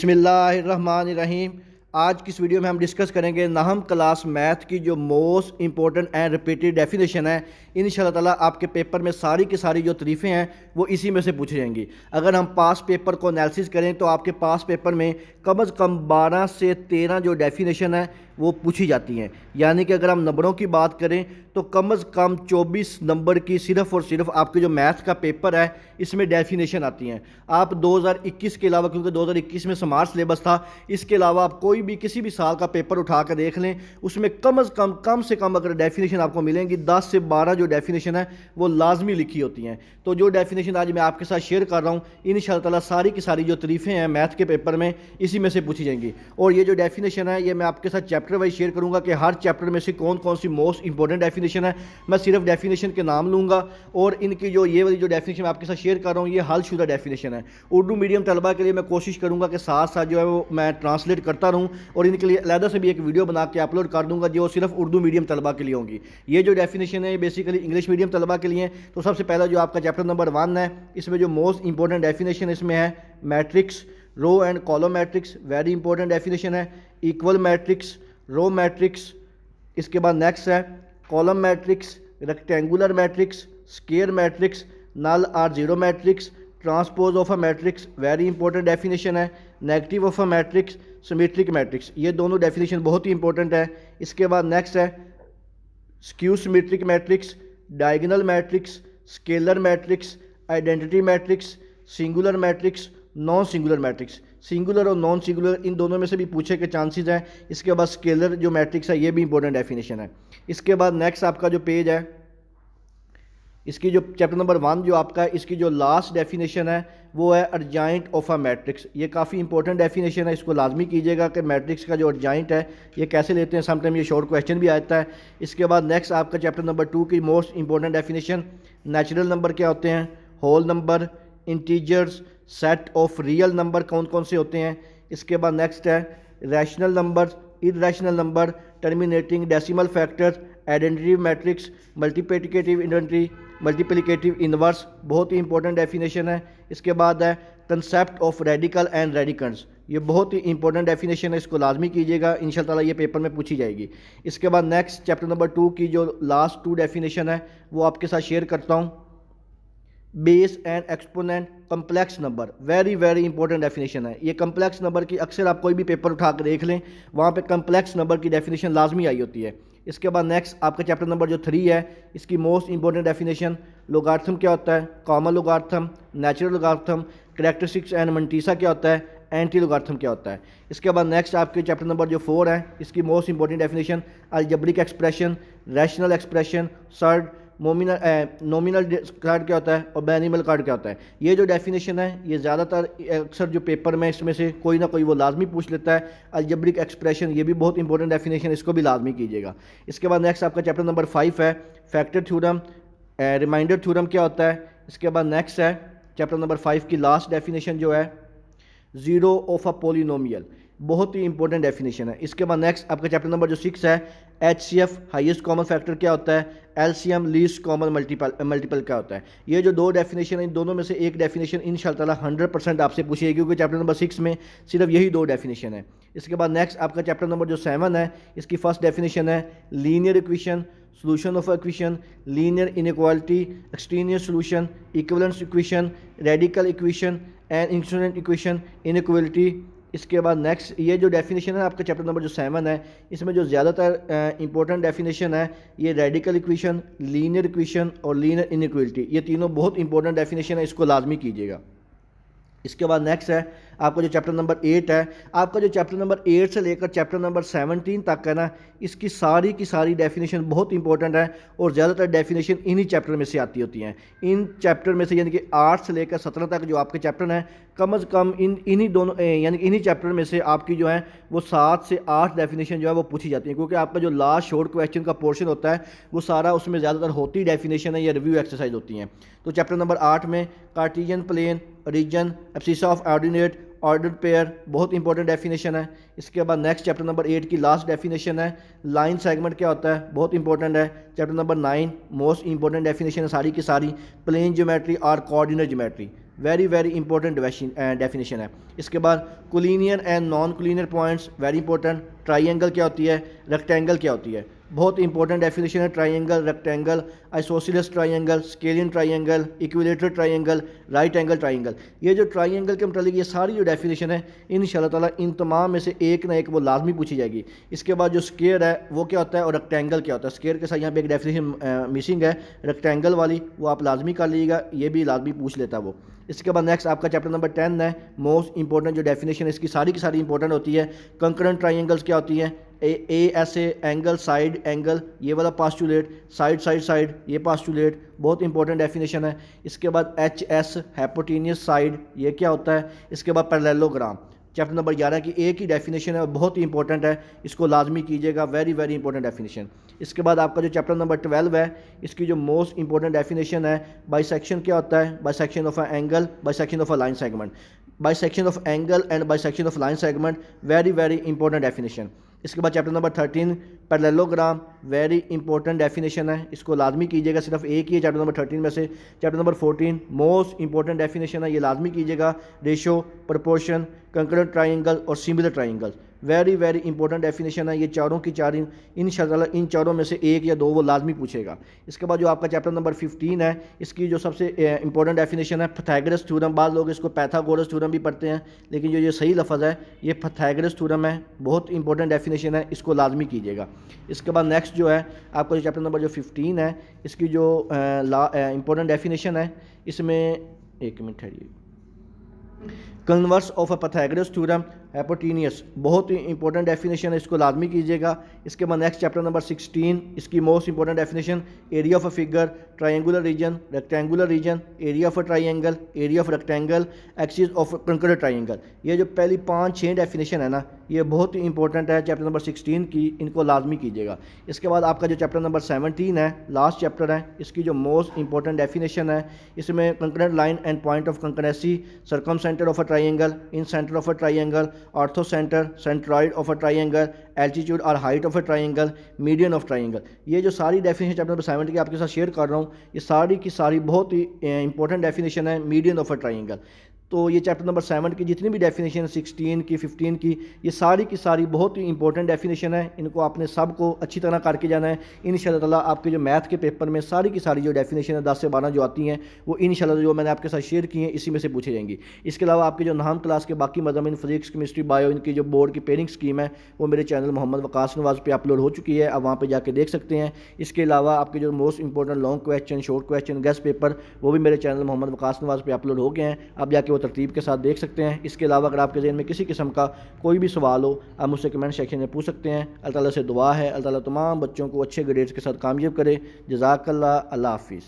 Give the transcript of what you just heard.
बिस्मिल्लाहिर्रहमानिर्रहीम। आज की इस वीडियो में हम डिस्कस करेंगे नाहम क्लास मैथ की जो most important and repeated definition है। इंशाल्लाह ताला आपके पेपर में सारी की सारी जो तरीफ़ें हैं वो इसी में से पूछी जाएंगी। अगर हम पास पेपर को एनालिसिस करें तो आपके पास पेपर में कम अज़ कम 12 से 13 जो डेफिनेशन है वो पूछी जाती हैं। यानी कि अगर हम नंबरों की बात करें तो कम अज़ कम 24 नंबर की सिर्फ़ और सिर्फ आपके जो मैथ का पेपर है इसमें डेफिनेशन आती हैं। आप 2021 के अलावा, क्योंकि 2021 में स्मार्ट सिलेबस था, इसके अलावा आप कोई भी किसी भी साल का पेपर उठा कर देख लें, उसमें कम से कम अगर डेफिनेशन आपको मिलेंगी 10 से 12 जो डेफिनेशन है वो लाजमी लिखी होती हैं। तो जो डेफिनेशन आज मैं आपके साथ शेयर कर रहा हूँ इंशाअल्लाह ताला सारी की सारी जो तरीफ़ें हैं मैथ के पेपर में इसी में से पूछी जाएंगी। और ये जो डेफिनेशन है ये मैं आपके साथ चैप्टर वाइज शेयर करूँगा कि हर चैप्टर में से कौन कौन सी मोस्ट इंपॉर्टेंट डेफिनेशन है। मैं सिर्फ डेफिनेशन के नाम लूँगा और इनकी जो ये वाली जो डेफिनेशन मैं आपके साथ शेयर कर रहा हूँ ये हलशुदा डेफिनेशन है। उर्दू मीडियम तलबा के लिए मैं कोशिश करूँगा कि साथ साथ जो है वो मैं ट्रांसलेट करता रहूँ और इनके लिए अलहदा से भी एक वीडियो बना के अपलोड कर दूँगा जो सिर्फ उर्दू मीडियम तलबा के लिए होंगी। ये जो डेफिनेशन है ये बेसिकली इंग्लिश मीडियम तलबा के लिए। तो सबसे पहला जो आपका चैप्टर नंबर 1 है इसमें जो मोस्ट इंपॉर्टेंट डेफिनेशन इसमें है matrix, row and column matrix, very important definition है। इक्वल मैट्रिक्स, रो मैट्रिक्स, इसके बाद नेक्स्ट है column matrix, rectangular matrix, square matrix, null और zero matrix, transpose of a matrix, very important definition है। Negative of a matrix, symmetric matrix, ये दोनों definition बहुत ही इंपॉर्टेंट है। इसके बाद नेक्स्ट है skew symmetric matrix, diagonal matrix, scalar matrix, identity matrix, singular matrix, non singular matrix. Singular और नॉन सिंगुलर इन दोनों में से भी पूछे के चांसेस हैं। इसके बाद स्केलर जो मैट्रिक्स है ये भी इंपॉर्टेंट डेफिनेशन है। इसके बाद नेक्स्ट आपका जो पेज है इसकी जो चैप्टर नंबर 1 जो आपका है इसकी जो लास्ट डेफिनेशन है वो है अर्जाइंट ऑफ अ मैट्रिक्स। ये काफ़ी इंपॉर्टेंट डेफिनेशन है, इसको लाजमी कीजिएगा कि मैट्रिक्स का जो अर्जाइंट है ये कैसे लेते हैं। समटाइम ये शॉर्ट क्वेश्चन भी आता है। इसके बाद नेक्स्ट आपका चैप्टर नंबर 2 की most important definition natural number क्या होते हैं, whole number, integers, set of real number कौन कौन से होते हैं। इसके बाद नेक्स्ट है rational number, irrational number, terminating decimal factors, identity matrix, multiplicative inventory, multiplicative inverse, बहुत ही इंपॉर्टेंट डेफिनेशन है। इसके बाद है concept of radical and radicals, ये बहुत ही इंपॉर्टेंट डेफिनेशन है, इसको लाजमी कीजिएगा, इंशाल्लाह ताला ये पेपर में पूछी जाएगी। इसके बाद नेक्स्ट चैप्टर नंबर 2 की जो लास्ट 2 डेफिनेशन है वो आपके साथ शेयर करता हूँ। Base and exponent, complex number, very very important definition है। ये कम्प्लेक्स नंबर की अक्सर आप कोई भी पेपर उठा कर देख लें वहाँ पे कम्प्लेक्स नंबर की डेफिनेशन लाजमी आई होती है। इसके बाद नेक्स्ट आपका चैप्टर नंबर जो 3 है इसकी मोस्ट इंपॉर्टेंट डेफिनेशन लोगार्थम क्या होता है, कॉमन लोगार्थम, नेचुरल लोगार्थम, कैरेक्टरिस्टिक्स एंड मंटीसा क्या होता है, एंटी लोगार्थम क्या होता है। इसके बाद नेक्स्ट आपके चैप्टर नंबर जो 4 है इसकी most important definition algebraic expression, rational expression, surd nominal card क्या होता है और बैनिमल कार्ड क्या होता है। ये जो डेफिनेशन है ये ज़्यादातर अक्सर जो पेपर में इसमें से कोई ना कोई वो लाजमी पूछ लेता है। अलजेब्रिक एक्सप्रेशन ये भी बहुत इंपॉर्टेंट डेफिनेशन, इसको भी लाजमी कीजिएगा। इसके बाद नेक्स्ट आपका चैप्टर नंबर 5 है फैक्टर थ्योरम, रिमाइंडर थ्योरम क्या होता है। इसके बाद नेक्स्ट है चैप्टर नंबर 5 की लास्ट डेफिनेशन जो है ज़ीरो ऑफ अ पोलिनोमियल, बहुत ही इंपॉर्टेंट डेफिनेशन है। इसके बाद नेक्स्ट आपका चैप्टर नंबर जो 6 है HCF हाईएस्ट कॉमन फैक्टर क्या होता है, LCM लीस्ट कॉमन मल्टीपल क्या होता है। ये जो 2 डेफिनेशन है इन दोनों में से एक डेफिनेशन इंशाअल्लाह ताला 100% आपसे पूछेगी क्योंकि चैप्टर नंबर 6 में सिर्फ यही 2 डेफिनेशन है। इसके बाद नेक्स्ट आपका चैप्टर नंबर जो 7 है इसकी फर्स्ट डेफिनेशन है linear equation, solution of equation, linear inequality, extraneous solution, equivalence equation, radical equation and incident equation, inequality। इसके बाद नेक्स्ट ये जो डेफिनेशन है आपका चैप्टर नंबर जो 7 है इसमें जो ज़्यादातर इंपॉर्टेंट डेफिनेशन है ये रेडिकल इक्वेशन, लीनियर इक्वेशन और लीनियर इनइक्वालिटी, ये तीनों बहुत इंपॉर्टेंट डेफिनेशन है, इसको लाजमी कीजिएगा। इसके बाद नेक्स्ट है आपका जो चैप्टर नंबर 8 है, आपका जो चैप्टर नंबर 8 से लेकर चैप्टर नंबर 17 तक है ना इसकी सारी की सारी डेफिनेशन बहुत इंपॉर्टेंट है और ज़्यादातर डेफिनेशन इन्हीं चैप्टर में से आती होती हैं। इन चैप्टर में से यानी कि 8 से लेकर 17 तक जो आपके चैप्टर हैं कम अज़ कम इन्हीं दोनों यानी इन्हीं चैप्टर में से आपकी जो है वो 7 से 8 डेफिनेशन जो है वो पूछी जाती है क्योंकि आपका जो लास्ट शॉर्ट क्वेश्चन का पोर्शन होता है वो सारा उसमें ज़्यादातर होती डेफिनेशन है या रिव्यू एक्सरसाइज होती हैं। तो चैप्टर नंबर 8 में cartesian plane, region, abscissa of ordinate, order pair, बहुत इंपॉर्टेंट डेफिनेशन है। इसके बाद नेक्स्ट चैप्टर नंबर 8 की लास्ट डेफिनेशन है लाइन सेगमेंट क्या होता है, बहुत इंपॉर्टेंट है। Chapter number 9 most important definition है सारी की सारी, प्लेन ज्योमेट्री और coordinate geometry, very very important definition है। इसके बाद collinear and non collinear points, very important. Triangle क्या होती है, रेक्टेंगल क्या होती है, बहुत इंपॉर्टेंट डेफिनेशन है। Triangle, rectangle, isosceles triangle, scalene triangle, equilateral triangle, right angle triangle. ये जो ट्राइंगल के मतलब ये सारी जो डेफिनेशन है इंशाल्लाह ताला इन तमाम में से एक ना एक वो लाजमी पूछी जाएगी। इसके बाद जो स्क्वायर है वो क्या होता है और रेक्टेंगल क्या होता है। स्क्वायर के साथ यहाँ पे एक डेफिनेशन मिसिंग है, रेक्टेंगल वाली, वो आप लाजमी कर लीजिएगा, ये भी लाजमी पूछ लेता है वो। इसके बाद नेक्स्ट आपका चैप्टर नंबर 10 है, मोस्ट इंपॉर्टेंट जो डेफिनेशन है इसकी सारी की सारी इंपॉर्टेंट होती है। कंकरेंट ट्राइंगल्स क्या होती है, ए ऐसे एंगल, साइड एंगल, ये वाला पास्टुलेट, साइड साइड साइड, ये पास्टुलेट, बहुत इंपॉर्टेंट डेफिनेशन है। इसके बाद एच एस, हाइपोटेन्यूस साइड, ये क्या होता है। इसके बाद पैरेललोग्राम, चैप्टर नंबर 11 की एक ही डेफिनेशन है और बहुत ही इंपॉर्टेंट है, इसको लाजमी कीजिएगा, वेरी वेरी इंपॉर्टेंट डेफिनेशन। इसके बाद आपका जो चैप्टर नंबर 12 है इसकी जो मोस्ट इंपॉर्टेंट डेफिनेशन है, बाइसेक्शन क्या होता है, bisection of a angle, bisection of a line segment, bisection of angle and bisection of line segment, very very important definition. इसके बाद chapter number 13 parallelogram, very important definition है, इसको लाजमी कीजिएगा, सिर्फ एक ही है चैप्टर नंबर 13 में से। Chapter number 14 most important definition है, ये लाजमी कीजिएगा, रेशो, प्रोपोर्शन, कंकरेंट ट्राइंगल और similar triangle, very very important definition है। ये चारों की चार इंशाल्लाह इन चारों में से एक या दो वो लाजमी पूछेगा। इसके बाद जो आपका चैप्टर नंबर 15 है इसकी जो सबसे इंपॉर्टेंट डेफिनेशन है pythagoras थ्योरम, बाद लोग इसको पैथागोरस थ्योरम भी पढ़ते हैं, लेकिन जो ये सही लफ्ज़ है ये pythagoras थ्योरम है, बहुत इंपॉर्टेंट डेफिनेशन है, इसको लाजमी कीजिएगा। इसके बाद नेक्स्ट जो है आपका जो चैप्टर नंबर जो 15 है इसकी जो इंपॉर्टेंट डेफिनेशन है इसमें, एक मिनट ठहरिए, converse of a pythagoras theorem, hypotenuse, बहुत ही इंपॉर्टेंट डेफिनेशन है, इसको लाजमी कीजिएगा। इसके बाद नेक्स्ट चैप्टर नंबर 16 इसकी most important definition, area of a figure, triangular region, rectangular region, area of a triangle, area of rectangle, axis of concurrent triangle. ये जो पहली 5-6 डेफिनेशन है ना ये बहुत ही इंपॉर्टेंट है चैप्टर नंबर 16 की, इनको लाजमी कीजिएगा। इसके बाद आपका जो चैप्टर नंबर 17 है लास्ट चैप्टर है, इसकी जो मोस्ट इंपॉर्टेंट डेफिनेशन है इसमें concurrent line and point of concurrency, circumcentre of a triangle, incentre of a triangle, orthocentre, centroid of a triangle, altitude और height of a triangle, median of triangle. ये जो सारी definition chapter number 70 की आपके साथ share कर रहा हूँ ये सारी की सारी बहुत ही इंपॉर्टेंट डेफिनेशन है मीडियन ऑफ अ ट्रायंगल। तो ये चैप्टर नंबर 7 की जितनी भी डेफिनेशन 16 की 15 की ये सारी की सारी बहुत ही इंपॉर्टेंट डेफिनेशन है, इनको आपने सब को अच्छी तरह करके जाना है। इंशाल्लाह ताला आपके जो मैथ के पेपर में सारी की सारी जो डेफिनेशन है 10 से 12 जो आती हैं वो इंशाल्लाह जो मैंने आपके साथ शेयर की हैं इसी में से पूछी जाएंगी। इसके अलावा आपके जो नाम क्लास के बाकी मज़ामीन फिजिक्स, केमिस्ट्री, बायो, इनकी जो बोर्ड की पेयरिंग स्कीम है वो मेरे चैनल मोहम्मद वकास नवाज़ पे अपलोड हो चुकी है, आप वहाँ पर जाके देख सकते हैं। इसके अलावा आपके जो most important long question, short question, guest paper वो भी मेरे चैनल मोहम्मद वकास नवाज़ पे अपलोड हो गए हैं, आप जाके वो तरतीब के साथ देख सकते हैं। इसके अलावा अगर आपके ज़हन में किसी किस्म का कोई भी सवाल हो आप मुझसे कमेंट सेक्शन में पूछ सकते हैं। अल्लाह ताला से दुआ है अल्लाह ताला तमाम बच्चों को अच्छे ग्रेड्स के साथ कामयाब करे। जज़ाकल्लाह, अल्लाह हाफिज़।